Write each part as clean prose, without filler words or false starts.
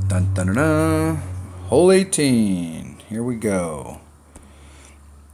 Dun, dun, dun, dun. Hole 18. Here we go.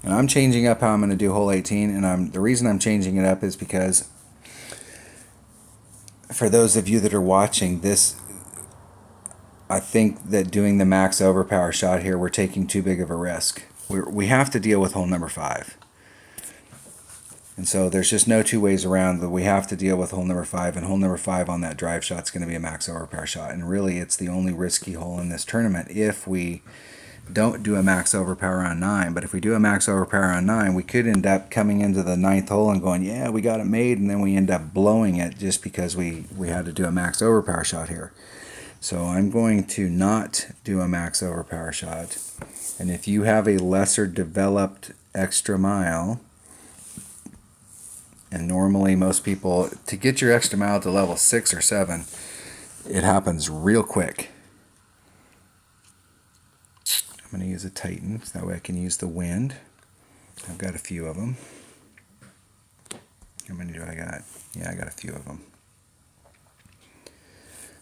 And I'm changing up how I'm going to do hole 18. And the reason I'm changing it up is because for those of you that are watching this, I think that doing the max overpower shot here, we're taking too big of a risk. We have to deal with hole number 5. And so there's just no two ways around that we have to deal with hole number 5. And hole number 5 on that drive shot is going to be a max overpower shot. And really, it's the only risky hole in this tournament if we don't do a max overpower on 9. But if we do a max overpower on 9, we could end up coming into the 9th hole and going, yeah, we got it made. And then we end up blowing it just because we had to do a max overpower shot here. So I'm going to not do a max overpower shot. And if you have a lesser developed extra mile, and normally most people, to get your extra mile to level 6 or 7, it happens real quick. I'm going to use a Titan, so that way I can use the wind. I've got a few of them. How many do I got? Yeah, I got a few of them.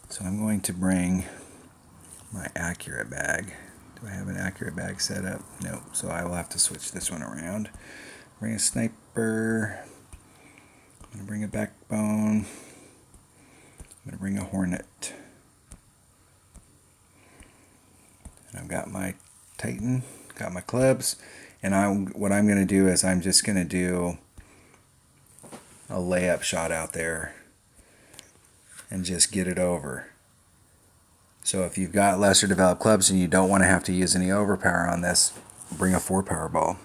So I'm going to bring my accurate bag. Do I have an accurate bag set up? No, so I will have to switch this one around. Bring a sniper. I'm going to bring a backbone. I'm going to bring a hornet. And I've got my Titan, got my clubs, and what I'm going to do is I'm just going to do a layup shot out there and just get it over. So if you've got lesser developed clubs and you don't want to have to use any overpower on this, bring a 4 power ball.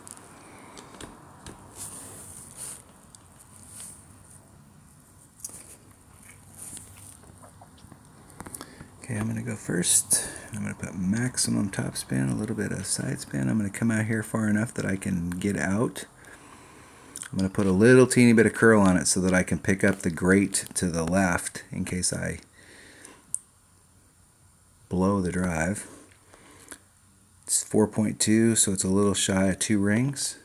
Okay, I'm going to go first. I'm going to put maximum top spin, a little bit of side spin. I'm going to come out here far enough that I can get out. I'm going to put a little teeny bit of curl on it so that I can pick up the grate to the left in case I blow the drive. It's 4.2, so it's a little shy of 2 rings.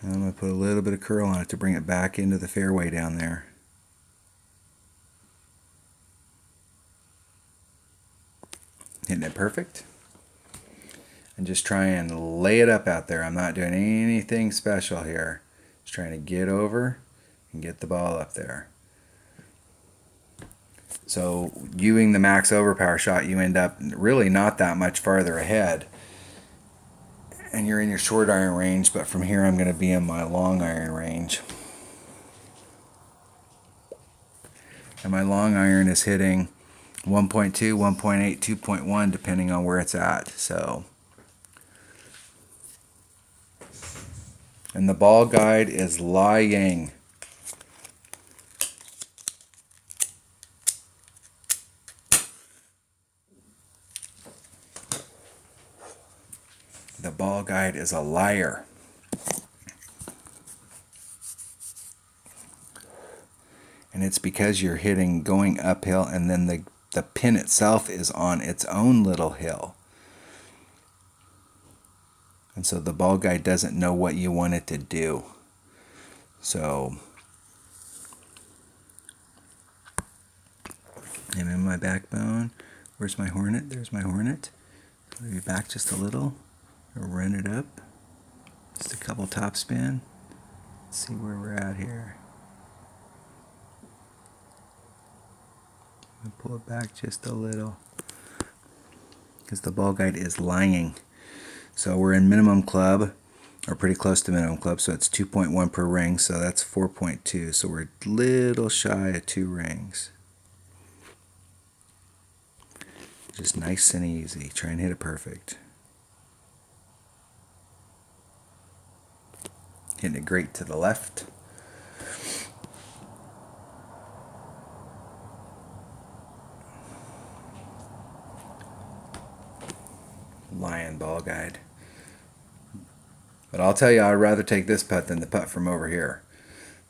And I'm going to put a little bit of curl on it to bring it back into the fairway down there. Hitting it perfect. And just try and lay it up out there. I'm not doing anything special here. Just trying to get over and get the ball up there. So doing the max overpower shot, you end up really not that much farther ahead. And you're in your short iron range, but from here I'm going to be in my long iron range. And my long iron is hitting 1.2, 1.8, 2.1, depending on where it's at. So, and the ball guide is lying. The ball guide is a liar. And it's because you're hitting going uphill, and then the pin itself is on its own little hill. And so the ball guide doesn't know what you want it to do. So, I'm in my backbone. Where's my hornet? There's my hornet. Maybe back just a little. Run it up. Just a couple top spin. Let's see where we're at here. Pull it back just a little because the ball guide is lying. So we're in minimum club, or pretty close to minimum club, so it's 2.1 per ring, so that's 4.2. So we're a little shy of 2 rings. Just nice and easy. Try and hit it perfect. Hitting it great to the left. Lion ball guide. But I'll tell you, I'd rather take this putt than the putt from over here.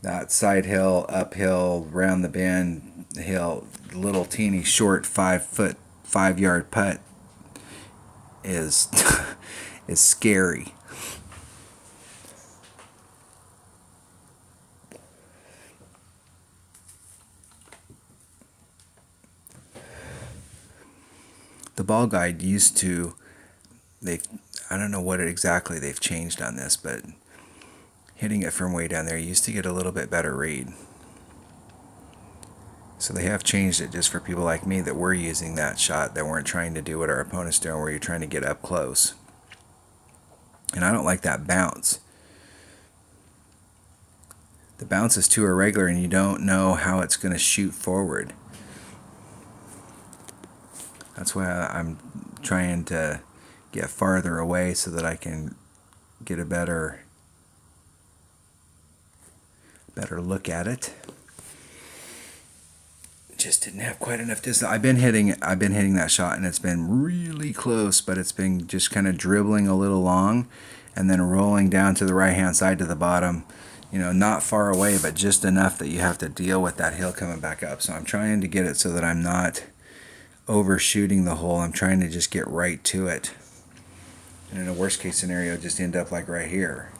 That side hill, uphill, round the bend hill, little teeny short 5-yard putt is is scary. the ball guide used to, I don't know what exactly they've changed on this, but hitting it from way down there used to get a little bit better read. So they have changed it just for people like me that were using that shot, that weren't trying to do what our opponent's doing, where you're trying to get up close. And I don't like that bounce. The bounce is too irregular and you don't know how it's going to shoot forward. That's why I'm trying to get farther away so that I can get a better look at it. Just didn't have quite enough distance. I've been hitting that shot and it's been really close, but it's been just kind of dribbling a little long and then rolling down to the right hand side to the bottom, not far away, but just enough that you have to deal with that hill coming back up. So I'm trying to get it so that I'm not overshooting the hole. I'm trying to just get right to it, and in a worst case scenario just end up like right here.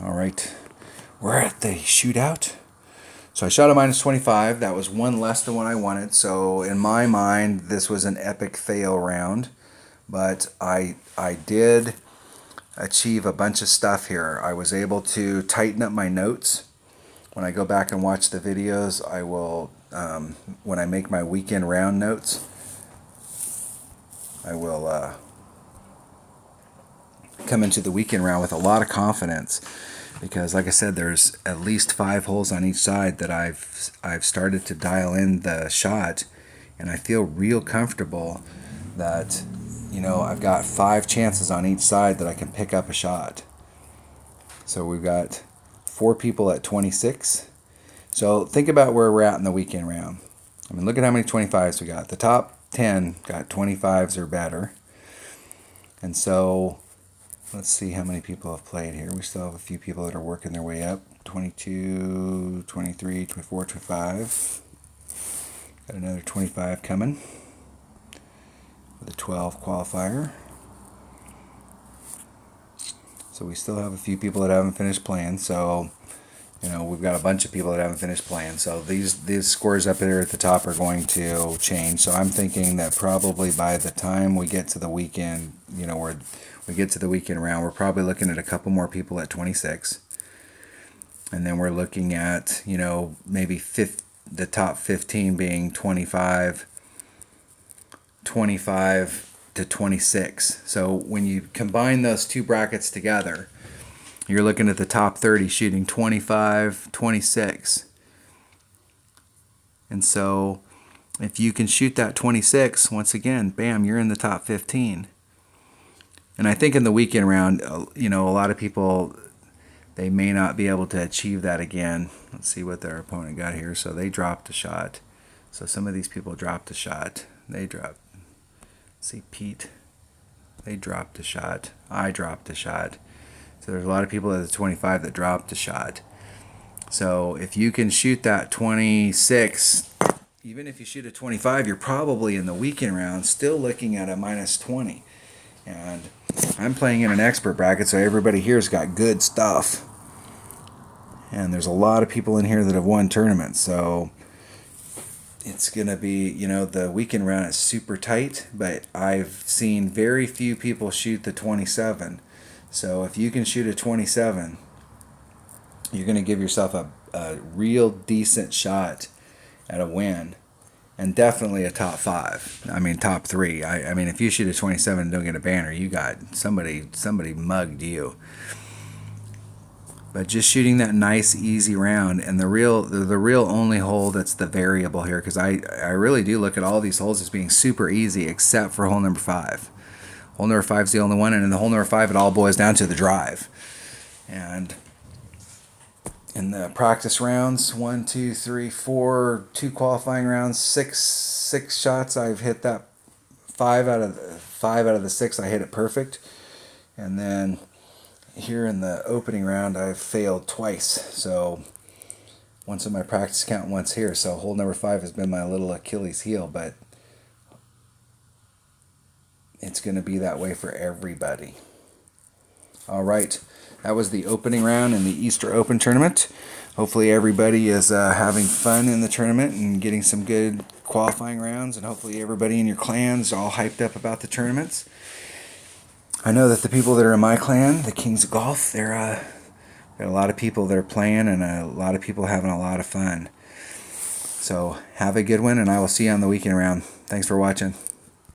All right, we're at the shootout. So I shot a -25. That was one less than what I wanted. So in my mind, this was an epic fail round. But I did achieve a bunch of stuff here. I was able to tighten up my notes. When I go back and watch the videos, I will, when I make my weekend round notes, I will come into the weekend round with a lot of confidence. Because like I said, there's at least 5 holes on each side that I've started to dial in the shot, and I feel real comfortable that I've got 5 chances on each side that I can pick up a shot. So we've got 4 people at 26. So think about where we're at in the weekend round. I mean, look at how many 25s we got. The top 10 got 25s or better. And so let's see how many people have played here. We still have a few people that are working their way up. 22, 23, 24, 25. Got another 25 coming with a 12 qualifier. So we still have a few people that haven't finished playing. So, we've got a bunch of people that haven't finished playing. So these scores up here at the top are going to change. So I'm thinking that probably by the time we get to the weekend, we get to the weekend round, we're probably looking at a couple more people at 26. And then we're looking at, maybe the top 15 being 25 to 26. So when you combine those two brackets together, you're looking at the top 30 shooting 25, 26. And so if you can shoot that 26, once again, bam, you're in the top 15. And I think in the weekend round, a lot of people, they may not be able to achieve that again. Let's see what their opponent got here. So they dropped a shot. So some of these people dropped a shot. They dropped. See, Pete, they dropped a shot. I dropped a shot. So there's a lot of people at the 25 that dropped a shot. So if you can shoot that 26, even if you shoot a 25, you're probably in the weekend round still looking at a -20. And I'm playing in an expert bracket, so everybody here's got good stuff. And there's a lot of people in here that have won tournaments. So it's going to be, the weekend round is super tight, but I've seen very few people shoot the 27. So if you can shoot a 27, you're going to give yourself a real decent shot at a win, and definitely a top 5. I mean, top 3. I mean, if you shoot a 27 and don't get a banner, you got somebody mugged you. But just shooting that nice, easy round, and the real only hole that's the variable here, because I really do look at all these holes as being super easy, except for hole number 5. Hole number 5 is the only one, and in the hole number 5, it all boils down to the drive. And in the practice rounds, 1, 2, 3, 4, 2 qualifying rounds, six shots, I've hit that 5 out of the 6. I hit it perfect. And then here in the opening round, I've failed twice. So once in my practice count, once here. So hole number 5 has been my little Achilles heel, but it's going to be that way for everybody. All right, that was the opening round in the Easter Open tournament. Hopefully everybody is having fun in the tournament and getting some good qualifying rounds, and hopefully everybody in your clan's all hyped up about the tournaments. I know that the people that are in my clan, the Kings of Golf, they're got a lot of people that are playing and a lot of people having a lot of fun. So have a good one, and I will see you on the weekend round. Thanks for watching.